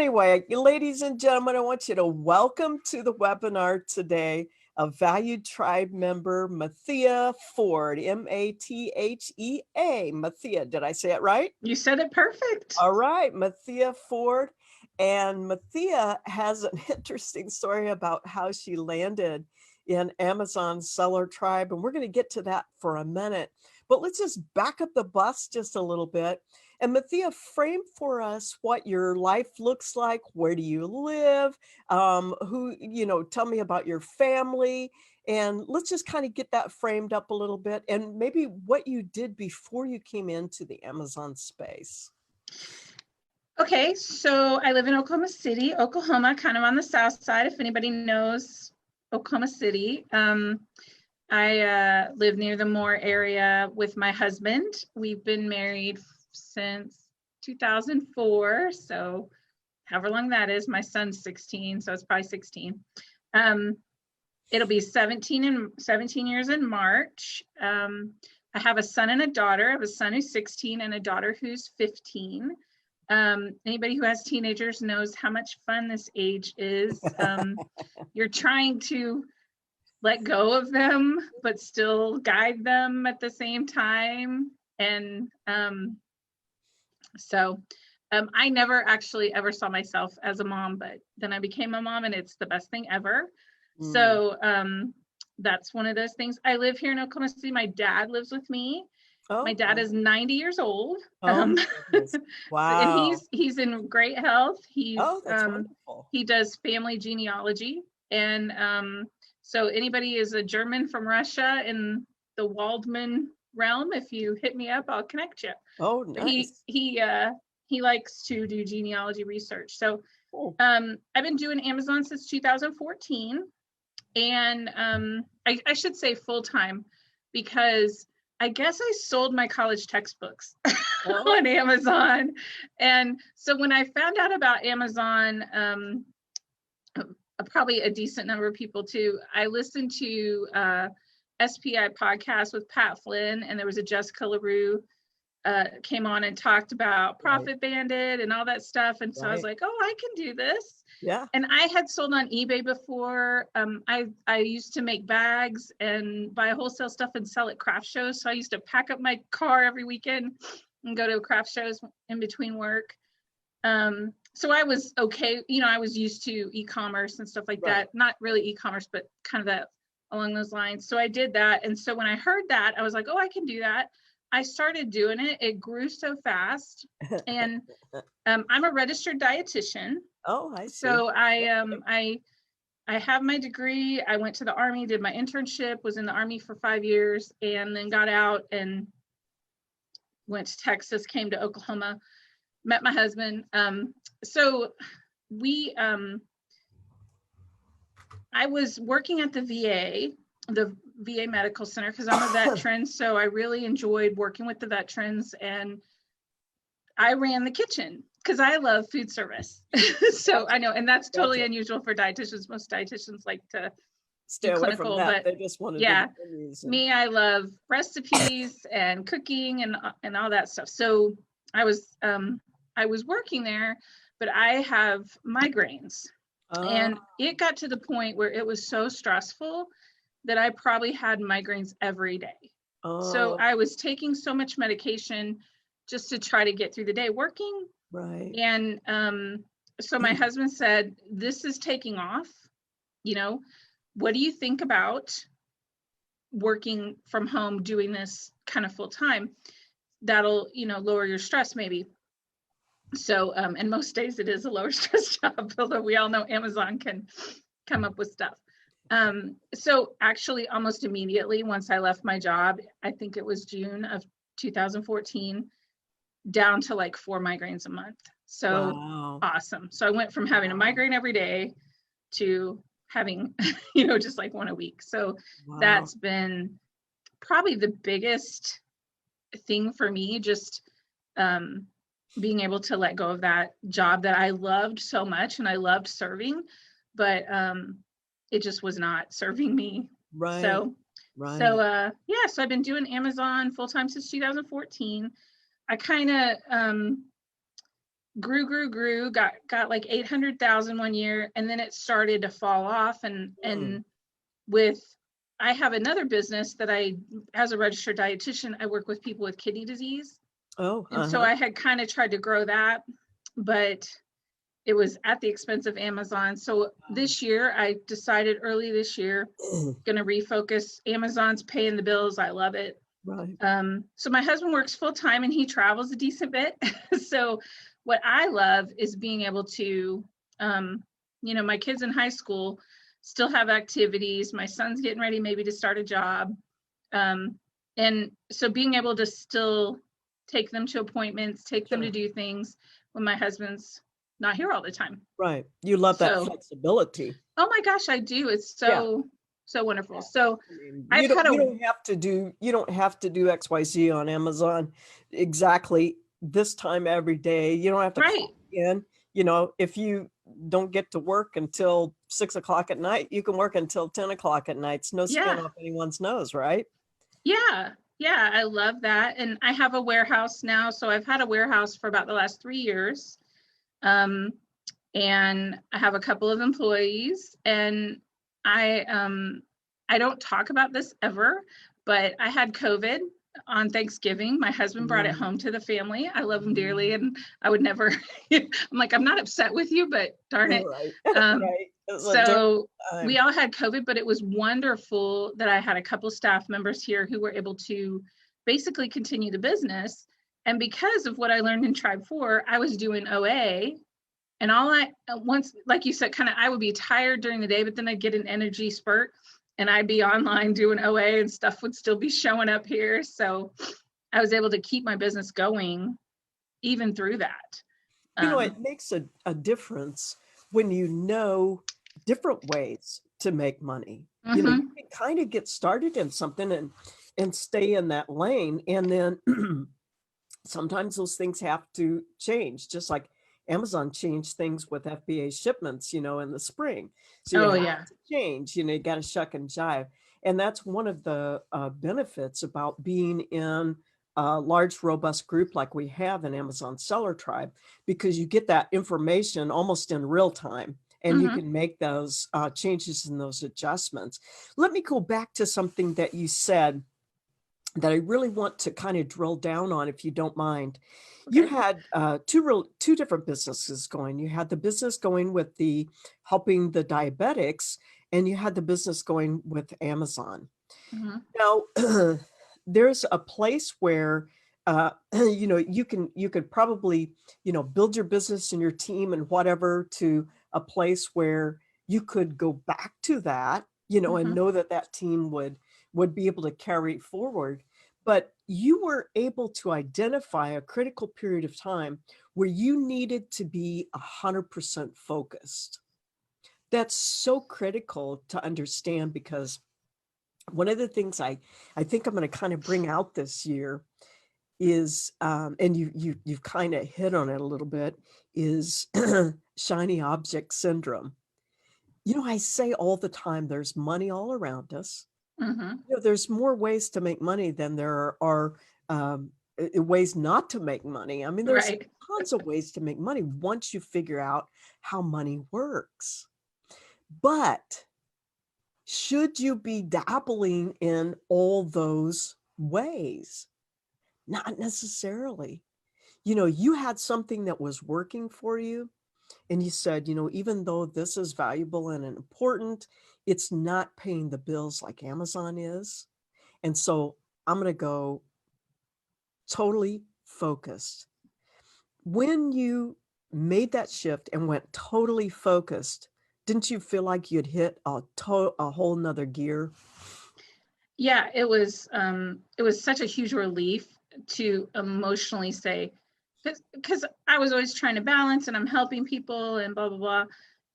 Anyway, ladies and gentlemen, I want you to welcome to the webinar today a valued tribe member, Mathia Ford, Mathea. Mathia, did I say it right? You said it perfect. All right, Mathia Ford. And Mathia has an interesting story about how she landed in Amazon seller tribe. And we're going to get to that for a minute. But let's just back up the bus just a little bit. And Mathia, frame for us what your life looks like. Where do you live? Tell me about your family. And let's just kind of get that framed up a little bit, and maybe what you did before you came into the Amazon space. Okay, so I live in Oklahoma City, Oklahoma, kind of on the south side, if anybody knows Oklahoma City. I live near the Moore area with my husband. We've been married since 2004, so however long that is. My son's 16, so it's probably 16. It'll be 17 years in March. I have a son and a daughter. I have a son who's 16 and a daughter who's 15. Anybody who has teenagers knows how much fun this age is. You're trying to let go of them, but still guide them at the same time. And I never actually ever saw myself as a mom, but then I became a mom and it's the best thing ever. So that's one of those things. I live here in Oklahoma City. My dad lives with me. Oh, my dad is 90 years old. Wow. And he's in great health. That's wonderful. He does family genealogy. And so anybody is a German from Russia in the Waldman realm, if you hit me up, I'll connect you. Oh, nice. He likes to do genealogy research. So I've been doing Amazon since 2014. And I should say full-time, because I guess I sold my college textbooks on Amazon. And so when I found out about Amazon, probably a decent number of people too, I listened to SPI podcast with Pat Flynn, and there was a Jessica LaRue came on and talked about Profit Bandit and all that stuff. And so I was like, oh, I can do this. Yeah. And I had sold on eBay before. I used to make bags and buy wholesale stuff and sell at craft shows. So I used to pack up my car every weekend and go to craft shows in between work. So I was okay. I was used to e-commerce and stuff like that. Not really e-commerce, but kind of that along those lines. So I did that. And so when I heard that, I was like, oh, I can do that. I started doing it. It grew so fast. And I'm a registered dietitian. Oh, I see. So I have my degree. I went to the Army, did my internship, was in the Army for 5 years, and then got out and went to Texas, came to Oklahoma, met my husband. So I was working at the VA Medical Center, because I'm a veteran. So I really enjoyed working with the veterans, and I ran the kitchen because I love food service. So I know, and that's totally unusual for dietitians. Most dietitians like to stay away from that. They just want to do me, I love recipes and cooking and all that stuff. So I was working there, but I have migraines. And it got to the point where it was so stressful that I probably had migraines every day. So I was taking so much medication just to try to get through the day working. Right. And so my husband said, this is taking off. What do you think about working from home, doing this kind of full time? That'll, lower your stress maybe. So, and most days it is a lower stress job, although we all know Amazon can come up with stuff. So actually almost immediately once I left my job, I think it was June of 2014, down to like 4 migraines a month. So awesome. So I went from having a migraine every day to having, just like one a week. So that's been probably the biggest thing for me, just being able to let go of that job that I loved so much, and I loved serving, but it just was not serving me. Right. So I've been doing Amazon full time since 2014. I kind of grew, got like 800,000 one year, and then it started to fall off. And with, I have another business that as a registered dietitian, I work with people with kidney disease. Oh, And so I had kind of tried to grow that, but it was at the expense of Amazon. So this year, I decided early this year, going to refocus. Amazon's paying the bills. I love it. right. So my husband works full time and he travels a decent bit. So what I love is being able to, my kids in high school still have activities. My son's getting ready maybe to start a job. And so being able to still take them to appointments, take them to do things when my husband's not here all the time. Right. You love that So, flexibility. oh my gosh, I do. It's so wonderful. So You don't have to do XYZ on Amazon exactly this time every day. You don't have to clock in. If you don't get to work until 6 o'clock at night, you can work until 10 o'clock at night. It's no skin off anyone's nose, right? Yeah. I love that. And I have a warehouse now. So I've had a warehouse for about the last 3 years. And I have a couple of employees, and I don't talk about this ever, but I had COVID on Thanksgiving. My husband brought it home to the family. I love him dearly, and I would never, I'm like, I'm not upset with you, but darn it. Right. So we all had COVID, but it was wonderful that I had a couple staff members here who were able to basically continue the business. And because of what I learned in Tribe 4, I was doing OA. And once, like you said, I would be tired during the day, but then I'd get an energy spurt and I'd be online doing OA and stuff would still be showing up here. So I was able to keep my business going even through that. It makes a difference when you know different ways to make money. You can kind of get started in something and stay in that lane. And then sometimes those things have to change, just like Amazon changed things with FBA shipments, in the spring. So you have to change, you got to shuck and jive. And that's one of the benefits about being in a large, robust group like we have in Amazon Seller Tribe, because you get that information almost in real time. And you can make those changes and those adjustments. Let me go back to something that you said that I really want to kind of drill down on, if you don't mind. Okay. You had two different businesses going. You had the business going with the helping the diabetics, and you had the business going with Amazon. Now, there's a place where you could probably build your business and your team and whatever to a place where you could go back to that, and know that team would be able to carry forward. But you were able to identify a critical period of time where you needed to be 100% focused. That's so critical to understand, because one of the things I think I'm going to kind of bring out this year is, and you've kind of hit on it a little bit, is shiny object syndrome. I say all the time, there's money all around us. There's more ways to make money than there are ways not to make money. I mean, there's tons of ways to make money once you figure out how money works. But should you be dabbling in all those ways? Not necessarily. You had something that was working for you, and you said, even though this is valuable and important, it's not paying the bills like Amazon is. And so I'm going to go totally focused. When you made that shift and went totally focused, didn't you feel like you'd hit a whole nother gear? Yeah, it was such a huge relief to emotionally say, because I was always trying to balance and I'm helping people and blah, blah, blah.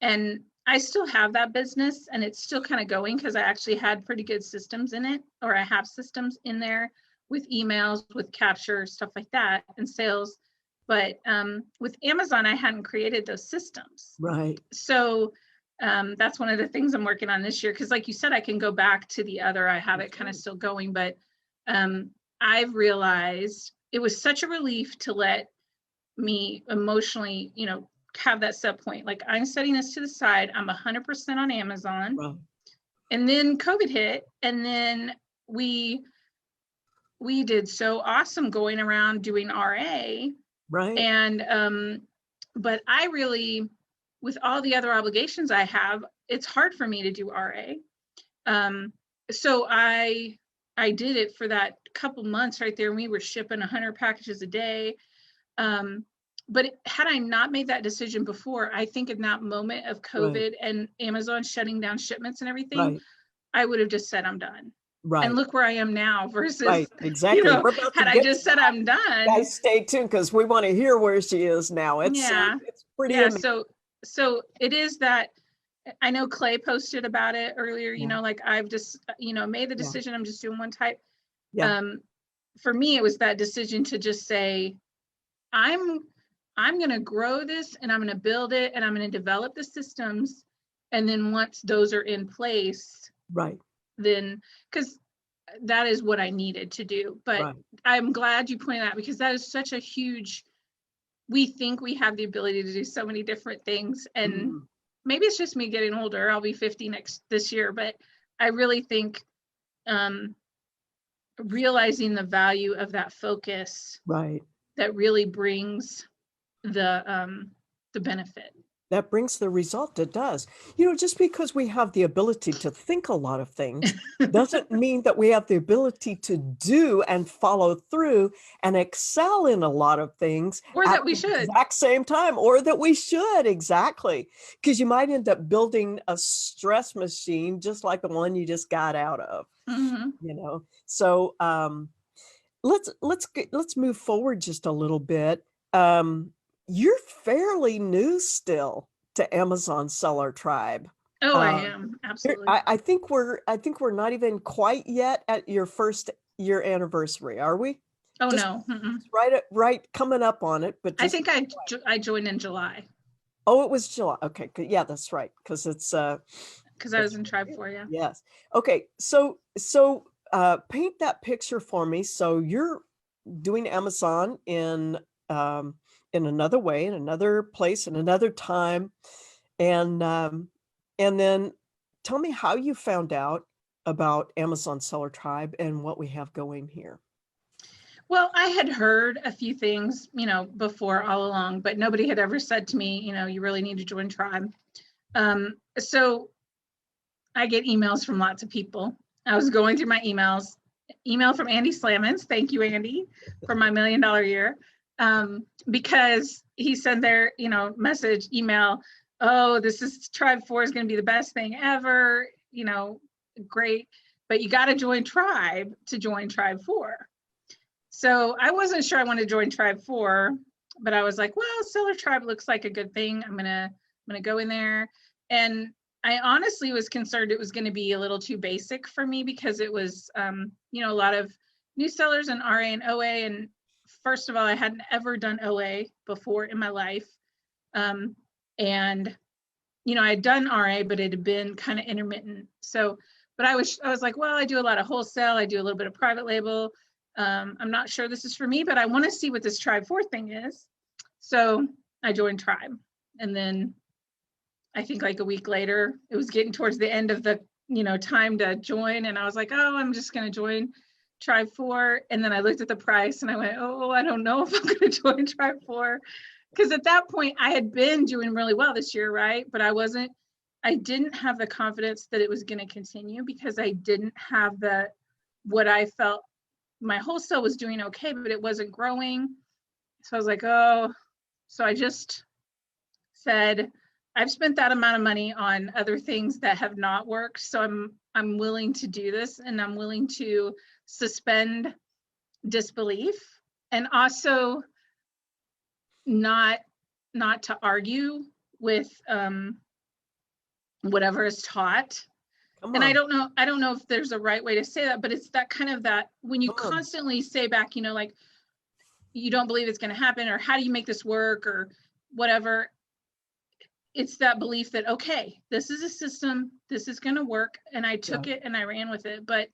And I still have that business and it's still kind of going because I actually had pretty good systems in it, or I have systems in there with emails, with capture, stuff like that, and sales. But with Amazon, I hadn't created those systems. Right. So that's one of the things I'm working on this year. Because like you said, I can go back to the other, I have it kind of still going, but I've realized it was such a relief to let me emotionally, have that set point. Like, I'm setting this to the side. I'm 100% on Amazon. Right. And then COVID hit, and then we did so awesome going around doing RA. Right. And but I really, with all the other obligations I have, it's hard for me to do RA. So I did it for that couple months right there, and we were shipping 100 packages a day. But had I not made that decision before, I think in that moment of Right. COVID and Amazon shutting down shipments and everything, Right. I would have just said I'm done. And Right. look where I am now versus, Right. Exactly. We're about to had I get just to said that. I'm done. Guys, stay tuned because we want to hear where she is now. Yeah. It's pretty Yeah. amazing. So it is that. I know Clay posted about it earlier, Yeah. like I've just, made the Yeah. decision. I'm just doing one type. Yeah. For me, it was that decision to just say, I'm going to grow this, and I'm going to build it, and I'm going to develop the systems. And then once those are in place, Right. then, because that is what I needed to do. But Right. I'm glad you pointed out, because that is such a huge, we think we have the ability to do so many different things. And Mhm. maybe it's just me getting older. I'll be 50 this year, but I really think realizing the value of that focus Right. that really brings the benefit. That brings the result. It does. Just because we have the ability to think a lot of things doesn't mean that we have the ability to do and follow through and excel in a lot of things Or at that we the should. exact same time, or that we should. Exactly. Because you might end up building a stress machine just like the one you just got out of. Mm-hmm. So let's move forward just a little bit. You're fairly new still to Amazon Seller Tribe. Oh, I Um, am. Absolutely. I think we're not even quite yet at your first year anniversary, are we? Oh, Just no. Mm-mm. right coming up on it, but I just think I joined in July. oh, it was July. Okay, good. Yeah, that's right. Because it's Because I was in Tribe 4, yeah. yes. Okay, so paint that picture for me. So you're doing Amazon in another way, in another place, in another time, and then tell me how you found out about Amazon Seller Tribe and what we have going here. Well, I had heard a few things, before all along, but nobody had ever said to me, you really need to join Tribe. So I get emails from lots of people. I was going through my emails. Email from Andy Slamans. Thank you, Andy, for my $1 million year. Because he sent their, message, email, oh, this is Tribe 4 is going to be the best thing ever, great. But you got to join Tribe to join Tribe 4. So I wasn't sure I wanted to join Tribe 4, but I was like, well, Seller Tribe looks like a good thing. I'm gonna go in there. And I honestly was concerned it was going to be a little too basic for me, because it was, a lot of new sellers and RA and OA. And first of all, I hadn't ever done OA before in my life. And, I had done RA, but it had been kind of intermittent. So, but I was like, well, I do a lot of wholesale. I do a little bit of private label. I'm not sure this is for me, but I want to see what this Tribe 4 thing is. So I joined Tribe. And then I think like a week later, it was getting towards the end of the, time to join. And I was like, oh, I'm just going to join Tribe 4. And then I looked at the price and I went, oh, I don't know if I'm going to join Tribe 4. Because at that point I had been doing really well this year, right? But I didn't have the confidence that it was going to continue, because I didn't have what I felt. My wholesale was doing okay, but it wasn't growing. So I was like, oh, so I just said, I've spent that amount of money on other things that have not worked. So I'm willing to do this, and I'm willing to suspend disbelief, and also not to argue with whatever is taught. And I don't know if there's a right way to say that, but it's that kind of that when you constantly say back, like, you don't believe it's going to happen, or how do you make this work, or whatever. It's that belief that, okay, this is a system, this is going to work. And I took it and I ran with it. But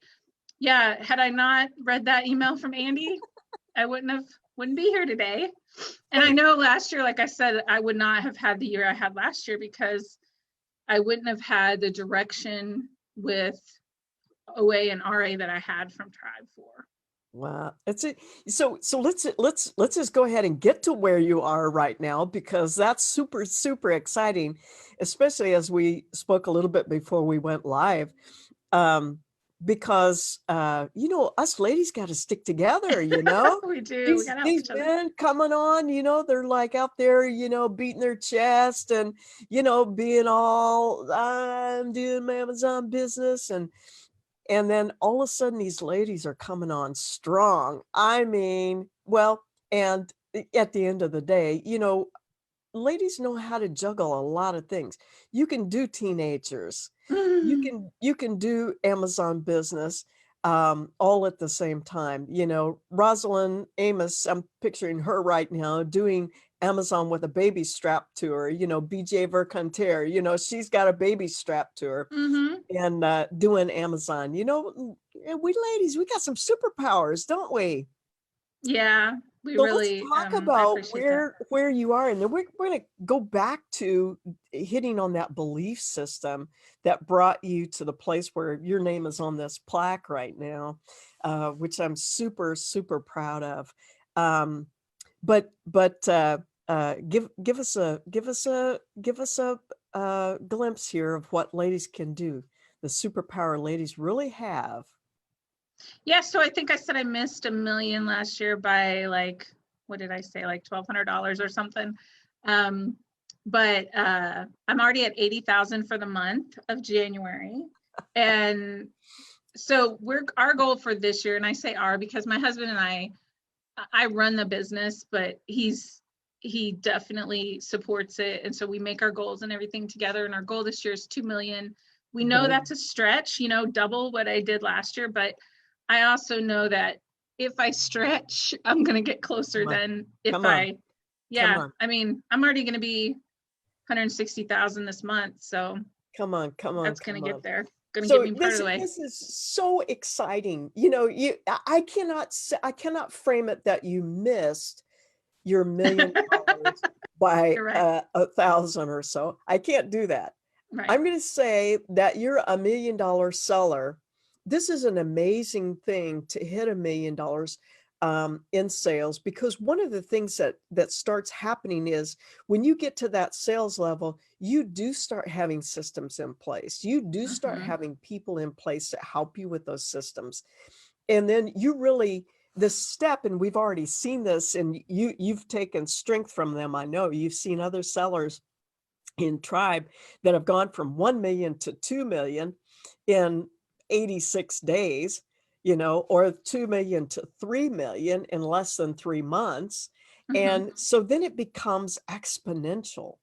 yeah, had I not read that email from Andy, I wouldn't have wouldn't be here today. And I know last year, like I said, I would not have had the year I had last year because I wouldn't have had the direction with OA and RA that I had from Tribe 4. Wow. That's it. So let's just go ahead and get to where you are right now, because that's super, super exciting, especially as we spoke a little bit before we went live. Um, because us ladies got to stick together, We do. We These got to help these each other. men coming on, they're like out there, beating their chest and, being all, I'm doing my Amazon business, and then all of a sudden, these ladies are coming on strong. I mean, well, and at the end of the day, ladies know how to juggle a lot of things. You can do teenagers. You can do Amazon business, all at the same time. Rosalind Amos, I'm picturing her right now doing Amazon with a baby strap to her. BJ Verconter, she's got a baby strap to her Mm-hmm. and doing Amazon. We ladies, we got some superpowers, don't we? Yeah, we So let's really, talk I about appreciate that. where you are, and then we're going to go back to hitting on that belief system that brought you to the place where your name is on this plaque right now, which I'm super, super proud of. Um, but give us a glimpse here of what ladies can do, the superpower ladies really have. Yeah, so I think I said I missed $1 million last year by like, what did I say, like $1,200 or something. But I'm already at 80,000 for the month of January. And so our goal for this year, and I say our because my husband and I run the business, but he definitely supports it. And so we make our goals and everything together. And our goal this year is 2 million. We know that's a stretch, double what I did last year, but I also know that if I stretch, I'm going to get closer than if Come on. Come on. I mean, I'm already going to be 160,000 this month. So Come on. that's going to get there. Going to So get me part of the way. this is so exciting. I cannot frame it that you missed your $1 million by You're right. 1,000 or so. I can't do that. Right. I'm going to say that you're a $1 million seller. This is an amazing thing to hit $1 million in sales, because one of the things that starts happening is when you get to that sales level, you do start having systems in place. You do start having people in place that help you with those systems. And then you really, this step, and we've already seen this, and you've taken strength from them. I know you've seen other sellers in Tribe that have gone from 1 million to 2 million in 86 days, or 2 million to 3 million in less than 3 months. And so then it becomes exponential.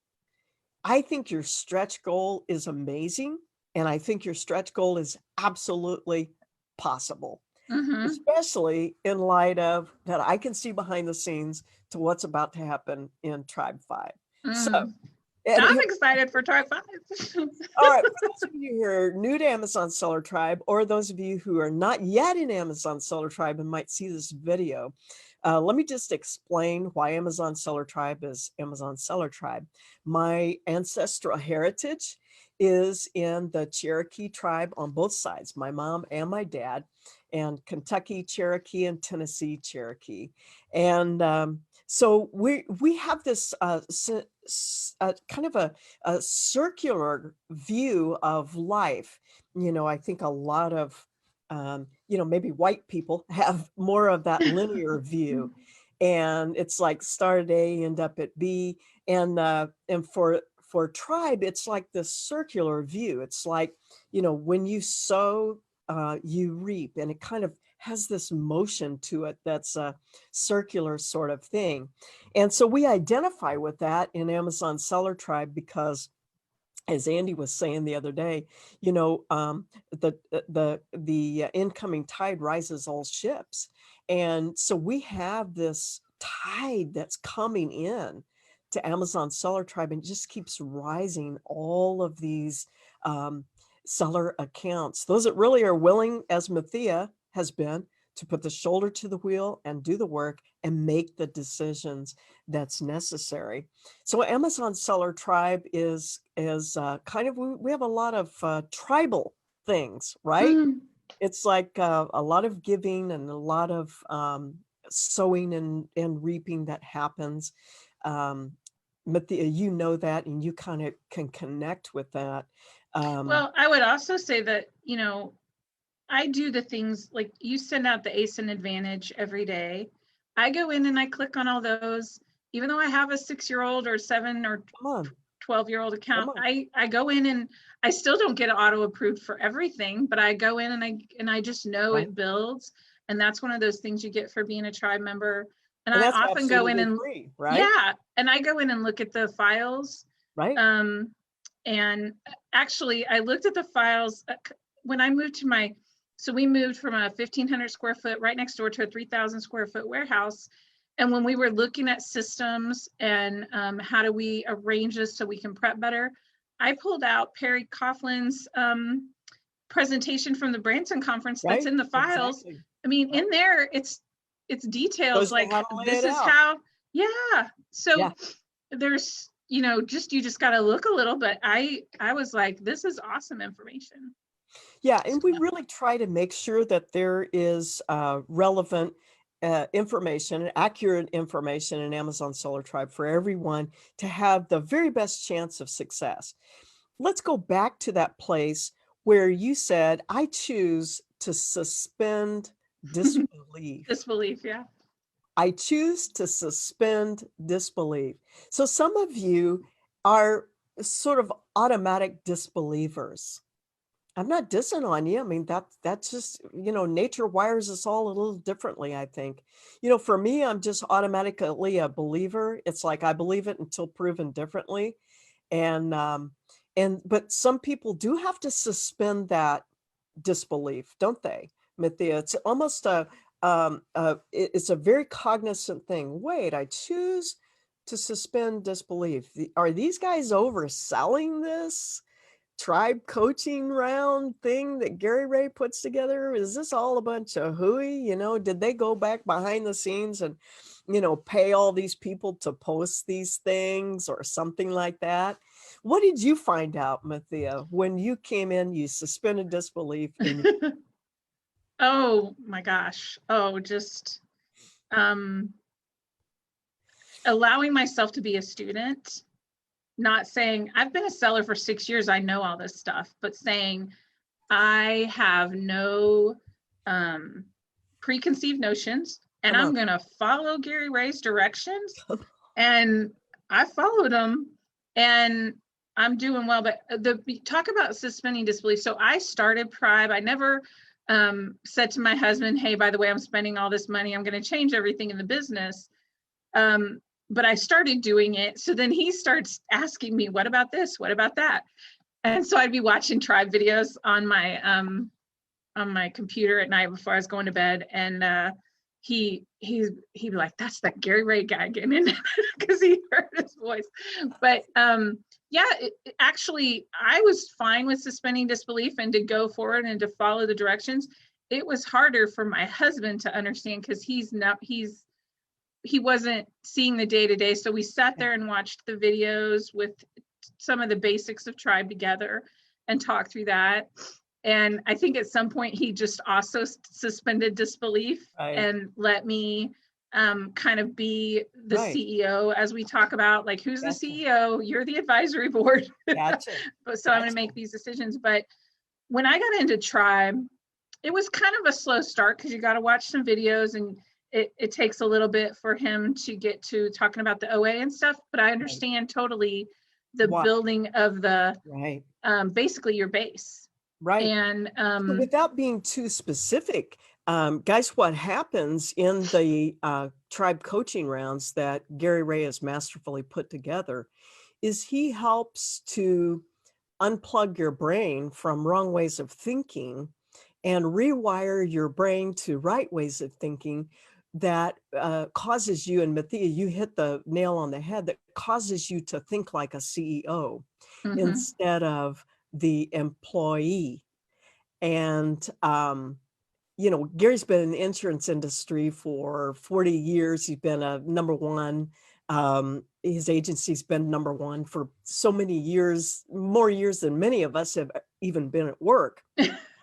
I think your stretch goal is amazing. And I think your stretch goal is absolutely possible, especially in light of that I can see behind the scenes to what's about to happen in Tribe 5. So, and I'm excited for Tribe 5. all right, for those of you who are new to Amazon Seller Tribe, or those of you who are not yet in Amazon Seller Tribe and might see this video, let me just explain why Amazon Seller Tribe is Amazon Seller Tribe. My ancestral heritage is in the Cherokee tribe on both sides, my mom and my dad, and Kentucky Cherokee and Tennessee Cherokee. And so we have this kind of a circular view of life. I think a lot of maybe white people have more of that linear view, and it's like start at A, end up at B, and for Tribe, it's like this circular view. It's like, when you sow, you reap, and it kind of has this motion to it that's a circular sort of thing. And so we identify with that in Amazon Seller Tribe because, as Andy was saying the other day, the incoming tide rises all ships. And so we have this tide that's coming in to Amazon Seller Tribe, and it just keeps rising all of these seller accounts, those that really are willing, as Mathia has been, to put the shoulder to the wheel and do the work and make the decisions that's necessary. So Amazon Seller Tribe is kind of, we have a lot of tribal things, right? Mm. It's like a lot of giving and a lot of sowing and reaping that happens. Um, you know that, and you kind of can connect with that. Well, I would also say that, I do the things like you send out the ACE and Advantage every day. I go in and I click on all those, even though I have a 6-year-old or 7 or Come on, 12-year-old come account. on, I go in and I still don't get auto approved for everything, but I go in and I just know right? it builds. And that's one of those things you get for being a tribe member. And And I that's often go in absolutely and free, right? yeah, and I go in and look at the files. Right, Um, and actually I looked at the files when I moved to so we moved from a 1,500 square foot right next door to a 3,000 square foot warehouse. And when we were looking at systems and how do we arrange this so we can prep better, I pulled out Perry Coughlin's presentation from the Branson conference that's right, in the files. exactly, I mean, right. in there, it's details Shows you like how to lay it this is out. how, yeah. So Yeah, there's, you just got to look a little, but I was like, this is awesome information. yeah, and we So, really try to make sure that there is relevant information and accurate information in Amazon Seller Tribe for everyone to have the very best chance of success. Let's go back to that place where you said, I choose to suspend disbelief. disbelief, yeah. I choose to suspend disbelief. So some of you are sort of automatic disbelievers. I'm not dissing on you. I mean, that's just, nature wires us all a little differently, I think. For me, I'm just automatically a believer. It's like I believe it until proven differently. And but some people do have to suspend that disbelief, don't they, Mithia? It's almost it's a very cognizant thing. Wait, I choose to suspend disbelief. Are these guys overselling this tribe coaching round thing that Gary Ray puts together? Is this all a bunch of hooey? Did they go back behind the scenes and, pay all these people to post these things or something like that? What did you find out, Mathia, when you came in, you suspended disbelief and Oh my gosh. Oh, just allowing myself to be a student, not saying I've been a seller for 6 years, I know all this stuff, but saying I have no preconceived notions and come I'm on. going to follow Gary Ray's directions. And I followed him and I'm doing well. But talk about suspending disbelief. So I started Tribe. I never said to my husband, hey, by the way, I'm spending all this money. I'm going to change everything in the business. But I started doing it. So then he starts asking me, what about this? What about that? And so I'd be watching Tribe videos on my computer at night before I was going to bed. And he'd be like, that's that Gary Ray guy getting in because he heard his voice. But yeah, actually, I was fine with suspending disbelief and to go forward and to follow the directions. It was harder for my husband to understand because he wasn't seeing the day to day. So we sat there and watched the videos with some of the basics of Tribe together and talked through that. And I think at some point he just also suspended disbelief Right, and let me kind of be the right. CEO as we talk about, like, who's the Gotcha, CEO? You're the advisory board. gotcha, But so I'm going to gotcha. make these decisions. But when I got into Tribe, it was kind of a slow start because you got to watch some videos and it takes a little bit for him to get to talking about the OA and stuff. But I Right. understand totally the Why? building of the Right, basically your base. right. And So without being too specific, guys, what happens in the tribe coaching rounds that Gary Ray has masterfully put together is he helps to unplug your brain from wrong ways of thinking and rewire your brain to right ways of thinking that causes you, and Mathia, you hit the nail on the head, that causes you to think like a CEO mhm. instead of the employee. And Gary's been in the insurance industry for 40 years. He's been a number one. His agency's been number one for so many years, more years than many of us have even been at work.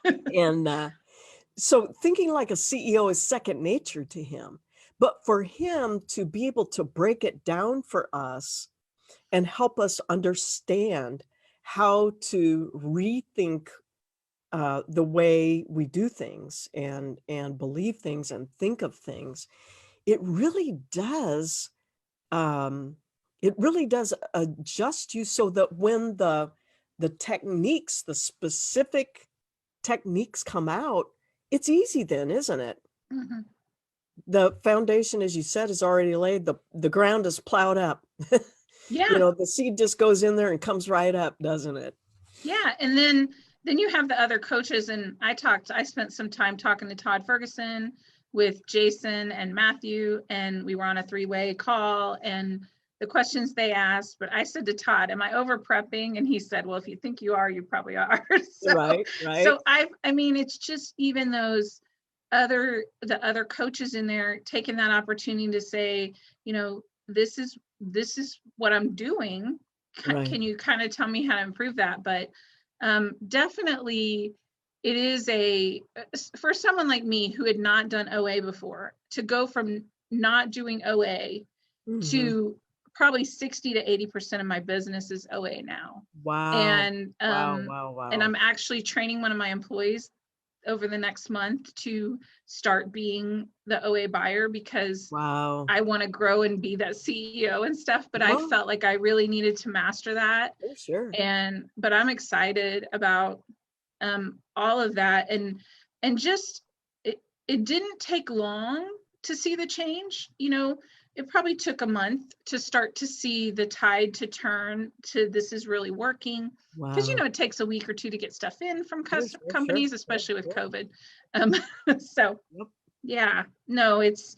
And so thinking like a CEO is second nature to him. But for him to be able to break it down for us and help us understand how to rethink the way we do things and believe things and think of things, it really does adjust you so that when the techniques, the specific techniques come out, it's easy then, isn't it? Mm-hmm. The foundation, as you said, is already laid. The ground is plowed up. Yeah. The seed just goes in there and comes right up, doesn't it? Yeah. And then you have the other coaches, and I spent some time talking to Todd Ferguson with Jason and Matthew, and we were on a 3-way call, and the questions they asked, but I said to Todd, am I over prepping? And he said, well, if you think you are, you probably are. Right. So I mean, it's just even the other coaches in there taking that opportunity to say, this is what I'm doing. Right. Can you kind of tell me how to improve that? But definitely it is for someone like me who had not done OA before, to go from not doing OA to probably 60 to 80% of my business is OA now. Wow. And Wow. And I'm actually training one of my employees over the next month to start being the OA buyer, because I want to grow and be that CEO and stuff, but I felt like I really needed to master that. Oh, sure. But I'm excited about all of that. And just, it didn't take long to see the change. It probably took a month to start to see the tide to turn to this is really working. Because, it takes a week or two to get stuff in from companies, especially with COVID. So, yeah, no, it's,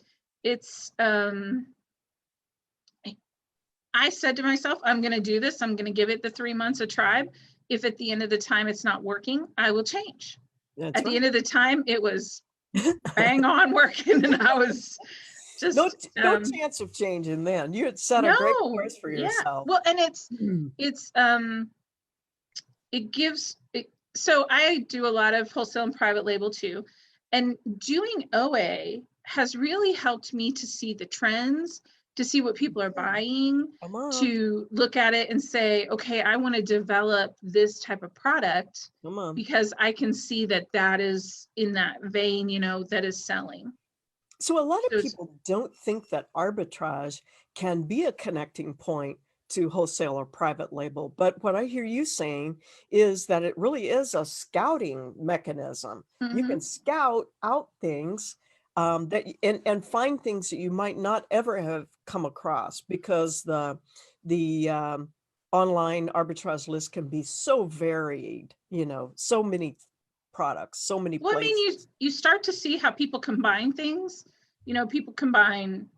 I said to myself, I'm going to do this. I'm going to give it the 3 months a try. If at the end of the time it's not working, I will change. At the end of the time, it was bang on working, and I was just no chance of changing then. You had set a great course for yourself. Well, and it gives it. So I do a lot of wholesale and private label too, and doing OA has really helped me to see the trends, to see what people are buying, to look at it and say, okay, I want to develop this type of product because I can see that is in that vein, that is selling. So a lot of people don't think that arbitrage can be a connecting point to wholesale or private label. But what I hear you saying is that it really is a scouting mechanism. You can scout out things and find things that you might not ever have come across, because the online arbitrage list can be so varied, so many products, so many places. Well, I mean, you start to see how people combine things. People combine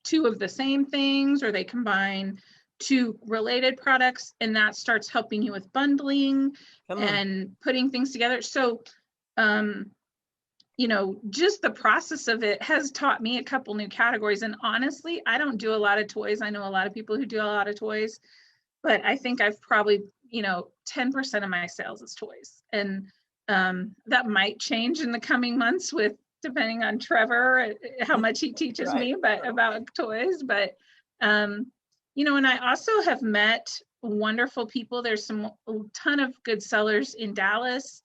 two of the same things, or they combine two related products, and that starts helping you with bundling and putting things together. So, just the process of it has taught me a couple new categories. And honestly, I don't do a lot of toys. I know a lot of people who do a lot of toys, but I think I've probably, 10% of my sales is toys. And that might change in the coming months depending on Trevor, how much he teaches me about toys. But, and I also have met wonderful people. There's a ton of good sellers in Dallas,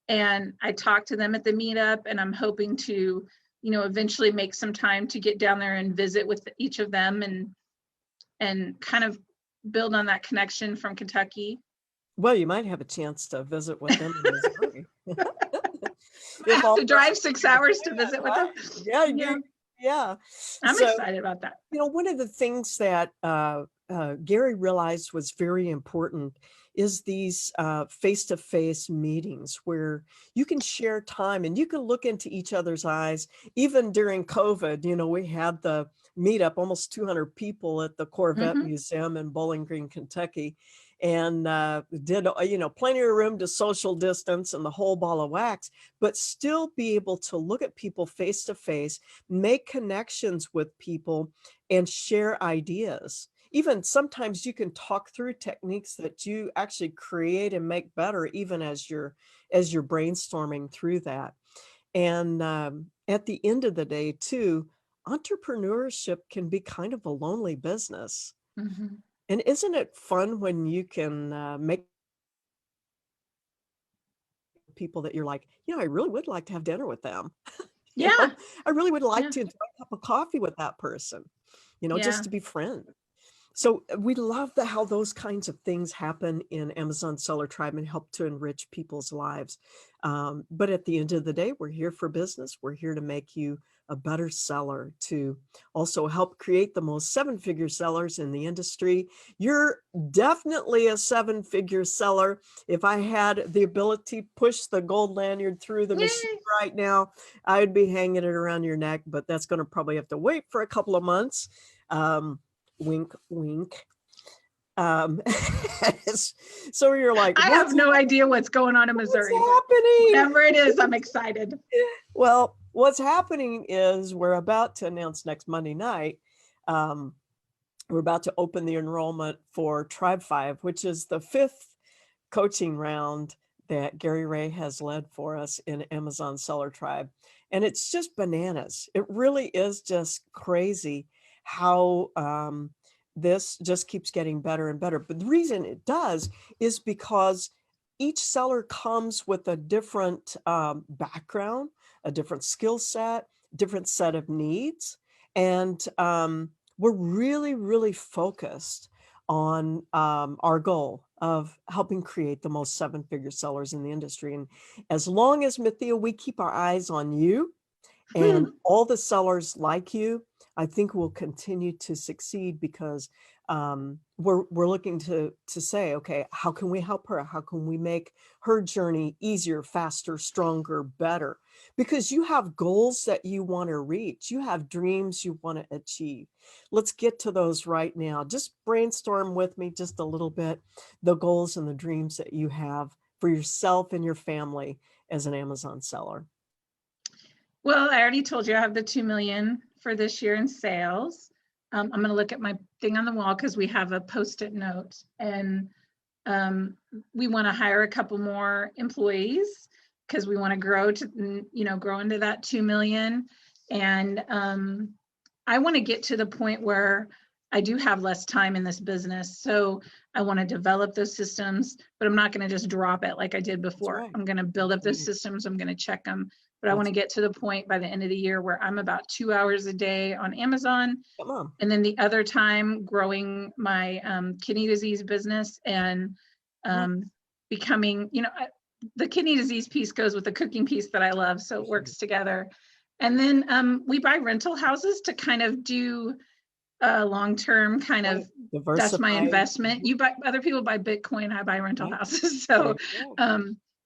and I talked to them at the meetup, and I'm hoping to, eventually make some time to get down there and visit with each of them and kind of build on that connection from Kentucky. Well, you might have a chance to visit with them in Missouri. I have to drive 6 hours to visit with them. Yeah. I'm excited about that. One of the things that Gary realized was very important is these face-to-face meetings where you can share time and you can look into each other's eyes. Even during COVID, we had the meetup, almost 200 people at the Corvette Museum in Bowling Green, Kentucky. and did, plenty of room to social distance and the whole ball of wax, but still be able to look at people face to face, make connections with people, and share ideas. Even sometimes you can talk through techniques that you actually create and make better, even as you're brainstorming through that. And at the end of the day, too, entrepreneurship can be kind of a lonely business. Mm-hmm. And isn't it fun when you can make people that you're like, I really would like to have dinner with them. Yeah. I really would like Yeah. to enjoy a cup of coffee with that person, just Yeah. to be friends. So we love how those kinds of things happen in Amazon Seller Tribe and help to enrich people's lives. But at the end of the day, we're here for business. We're here to make you a better seller, to also help create the most seven-figure sellers in the industry. You're definitely a seven-figure seller. If I had the ability to push the gold lanyard through the machine Yay. right now, I'd be hanging it around your neck, but that's going to probably have to wait for a couple of months. Wink, wink. So you're like, I have no idea what's going on in Missouri. happening? Whatever it is, I'm excited. Well, what's happening is we're about to announce next Monday night. We're about to open the enrollment for Tribe 5, which is the 5th coaching round that Gary Ray has led for us in Amazon Seller Tribe. And it's just bananas. It really is just crazy how this just keeps getting better and better. But the reason it does is because each seller comes with a different background, a different skill set, different set of needs. And we're really, really focused on our goal of helping create the most seven-figure sellers in the industry. And as long as, Mathia, we keep our eyes on you and all the sellers like you, I think we'll continue to succeed, because we're looking to say, okay, how can we help her? How can we make her journey easier, faster, stronger, better? Because you have goals that you want to reach. You have dreams you want to achieve. Let's get to those right now. Just brainstorm with me just a little bit, the goals and the dreams that you have for yourself and your family as an Amazon seller. Well, I already told you I have the 2 million for this year in sales. I'm going to look at my thing on the wall because we have a Post-it note, and we want to hire a couple more employees because we want to grow to, grow into that 2 million. And I want to get to the point where I do have less time in this business. So I want to develop those systems, but I'm not going to just drop it like I did before. Right. I'm going to build up those systems. I'm going to check them. But I want to get to the point by the end of the year where I'm about 2 hours a day on Amazon. Come on. And then the other time growing my kidney disease business and becoming, the kidney disease piece goes with the cooking piece that I love. So it works together. And then we buy rental houses to kind of do long-term kind of, that's my investment. You buy, other people buy Bitcoin, I buy rental houses. So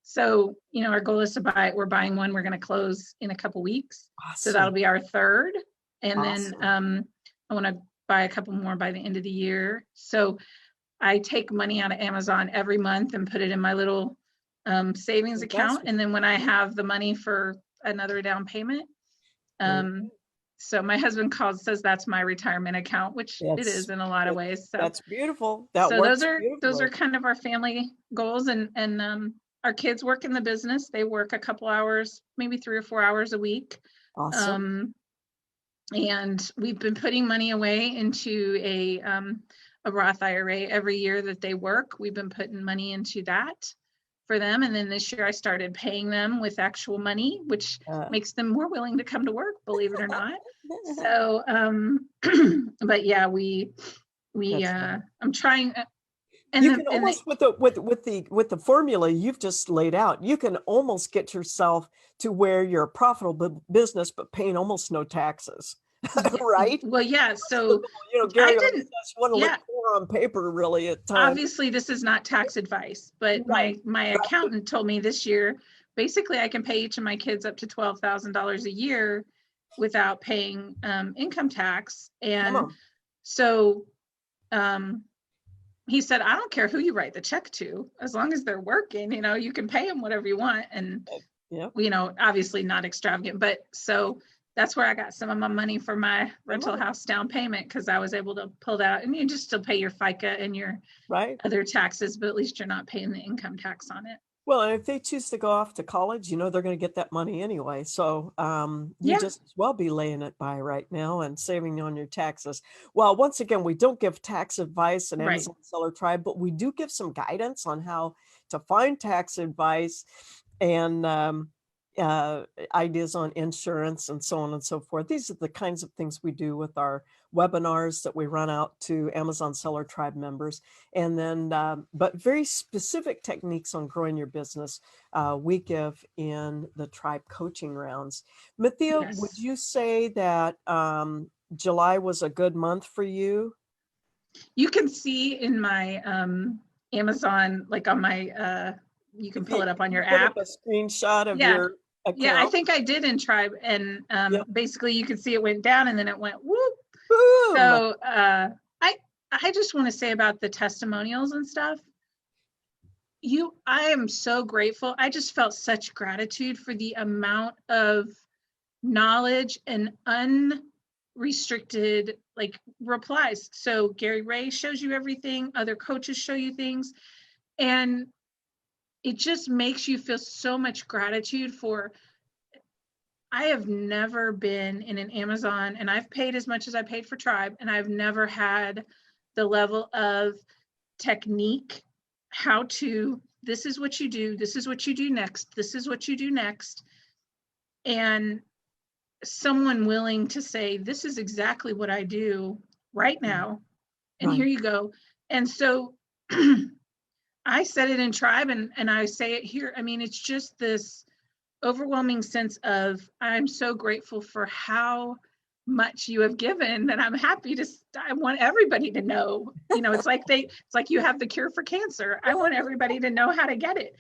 so, our goal is to we're buying one, we're going to close in a couple weeks. So that'll be our third. And then I want to buy a couple more by the end of the year. So I take money out of Amazon every month and put it in my little savings account. And then when I have the money for another down payment, so my husband says that's my retirement account, which it is in a lot of ways. So that's beautiful. Those are kind of our family goals, and our kids work in the business. They work a couple hours, maybe 3 or 4 hours a week. Awesome. And we've been putting money away into a Roth IRA every year that they work. We've been putting money into that for them. And then this year I started paying them with actual money, which makes them more willing to come to work, believe it or not. So, but yeah, I'm trying. And you can almost, with the formula you've just laid out, you can almost get yourself to where you're a profitable business, but paying almost no taxes. Right? Well, yeah. So Gary just want to look poor on paper, really, at times. Obviously, this is not tax advice, but my accountant told me this year, basically, I can pay each of my kids up to $12,000 a year without paying income tax. And so, he said, I don't care who you write the check to, as long as they're working, you can pay them whatever you want. And, Yeah. Obviously not extravagant, but so that's where I got some of my money for my rental Right. house down payment, because I was able to pull that out. And you just still pay your FICA and your Right. other taxes, but at least you're not paying the income tax on it. Well, and if they choose to go off to college, they're going to get that money anyway. So you Yeah, just as well be laying it by right now and saving on your taxes. Well, once again, we don't give tax advice in right. Amazon Seller Tribe, but we do give some guidance on how to find tax advice and uh, ideas on insurance and so on and so forth. These are the kinds of things we do with our webinars that we run out to Amazon Seller Tribe members. And then, but very specific techniques on growing your business we give in the tribe coaching rounds. Mithia, would Yes. you say that July was a good month for you? You can see in my Amazon, like on my, you can If pull it up on you your put up app. a screenshot of Yeah. your Yeah, I account, think I did in Tribe. And yep, basically you can see it went down and then it went whoop. boom. So I just want to say about the testimonials and stuff. I am so grateful. I just felt such gratitude for the amount of knowledge and unrestricted like replies. So Gary Ray shows you everything, other coaches show you things, and it just makes you feel so much gratitude for. I have never been in an Amazon, and I've paid as much as I paid for Tribe, and I've never had the level of technique, how to, this is what you do, this is what you do next, this is what you do next. And someone willing to say, this is exactly what I do right now. And here Right. you go. And so I said it in Tribe and I say it here. I mean, it's just this overwhelming sense of, I'm so grateful for how much you have given that I'm happy to, I want everybody to know, it's like you have the cure for cancer. I want everybody to know how to get it.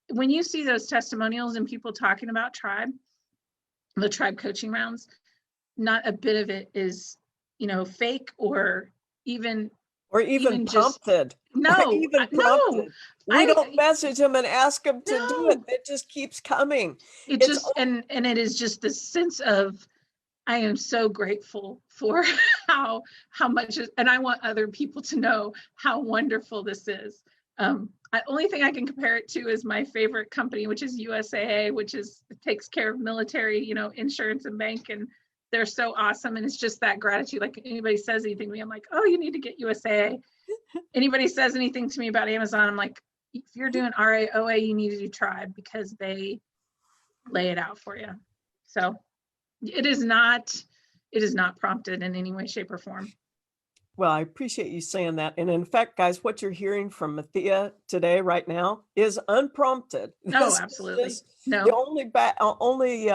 When you see those testimonials and people talking about Tribe, the Tribe coaching rounds, not a bit of it is, fake or even Even just, prompted, or no, even no, prompted. We don't message them and ask them to do it. no, It just keeps coming. it It's just, and it is just this sense of, I am so grateful for how much, and I want other people to know how wonderful this is. The only thing I can compare it to is my favorite company, which is USAA, which takes care of military, insurance and bank, and they're so awesome. And it's just that gratitude. Like anybody says anything to me, I'm like, oh, you need to get USAA. Anybody says anything to me about Amazon, I'm like, if you're doing RAOA, you need to do Tribe because they lay it out for you. So it is not prompted in any way, shape, or form. Well, I appreciate you saying that. And in fact, guys, what you're hearing from Mithia today, right now, is unprompted. No, This is absolutely. just the No. only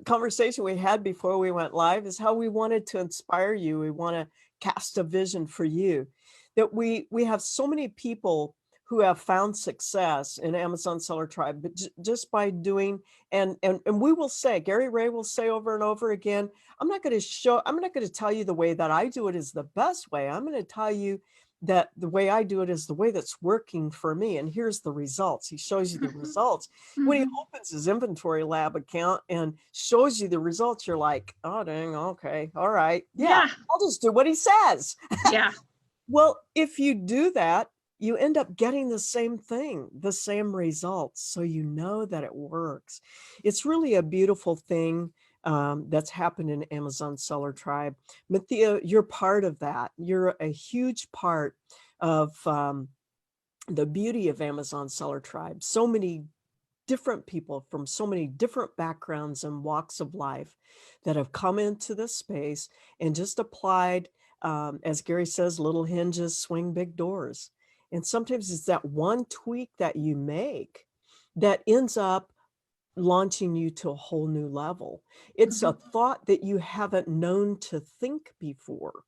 conversation we had before we went live is how we wanted to inspire you. We want to cast a vision for you. That we have so many people who have found success in Amazon Seller Tribe, but just by doing, and we will say, Gary Ray will say over and over again, I'm not going to tell you the way that I do it is the best way. I'm going to tell you that the way I do it is the way that's working for me. And here's the results. He shows you the results. When he opens his inventory lab account and shows you the results, you're like, oh, dang, okay, all right. Yeah, Yeah. I'll just do what he says. Yeah. Well, if you do that, you end up getting the same thing, the same results. So you know that it works. It's really a beautiful thing that's happened in Amazon Seller Tribe. Mithia, you're part of that. You're a huge part of the beauty of Amazon Seller Tribe. So many different people from so many different backgrounds and walks of life that have come into this space and just applied, as Gary says, little hinges swing big doors. And sometimes it's that one tweak that you make that ends up launching you to a whole new level. It's a thought that you haven't known to think before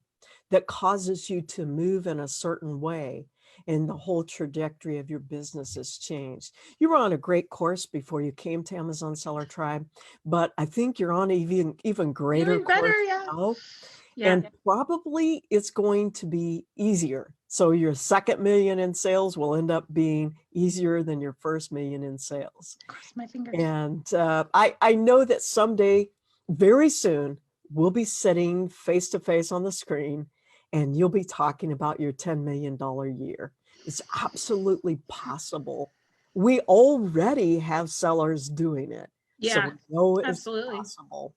that causes you to move in a certain way, and the whole trajectory of your business has changed. You were on a great course before you came to Amazon Seller Tribe, but I think you're on an even greater Even better, course yeah. now. Yeah. And probably it's going to be easier. So your second million in sales will end up being easier than your first million in sales. Cross my fingers. And I know that someday, very soon, we'll be sitting face to face on the screen and you'll be talking about your $10 million year. It's absolutely possible. We already have sellers doing it. So Yeah, we know it's absolutely. possible.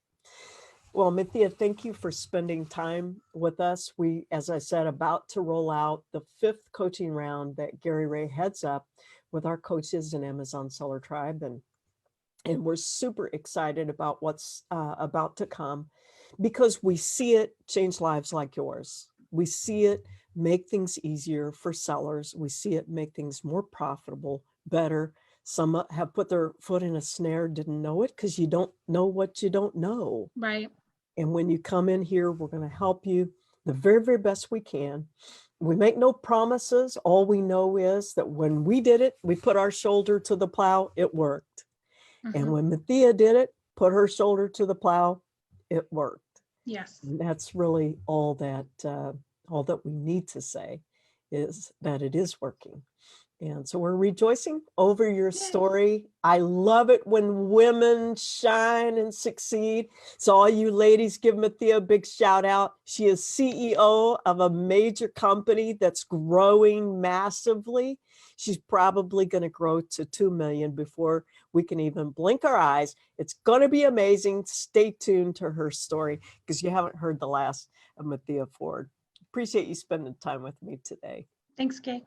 Well, Mithya, thank you for spending time with us. We, as I said, about to roll out the 5th coaching round that Gary Ray heads up with our coaches in Amazon Seller Tribe. And we're super excited about what's about to come because we see it change lives like yours. We see it make things easier for sellers. We see it make things more profitable, better. Some have put their foot in a snare, didn't know it because you don't know what you don't know. Right. And when you come in here, we're going to help you the very, very best we can. We make no promises. All we know is that when we did it, we put our shoulder to the plow, it worked. And when Mithya did it, put her shoulder to the plow, it worked. Yes. And that's really all that we need to say is that it is working. And so we're rejoicing over your story. I love it when women shine and succeed. So all you ladies, give Mithya a big shout out. She is CEO of a major company that's growing massively. She's probably going to grow to 2 million before we can even blink our eyes. It's going to be amazing. Stay tuned to her story because you haven't heard the last of Mithya Ford. Appreciate you spending time with me today. Thanks, Kay.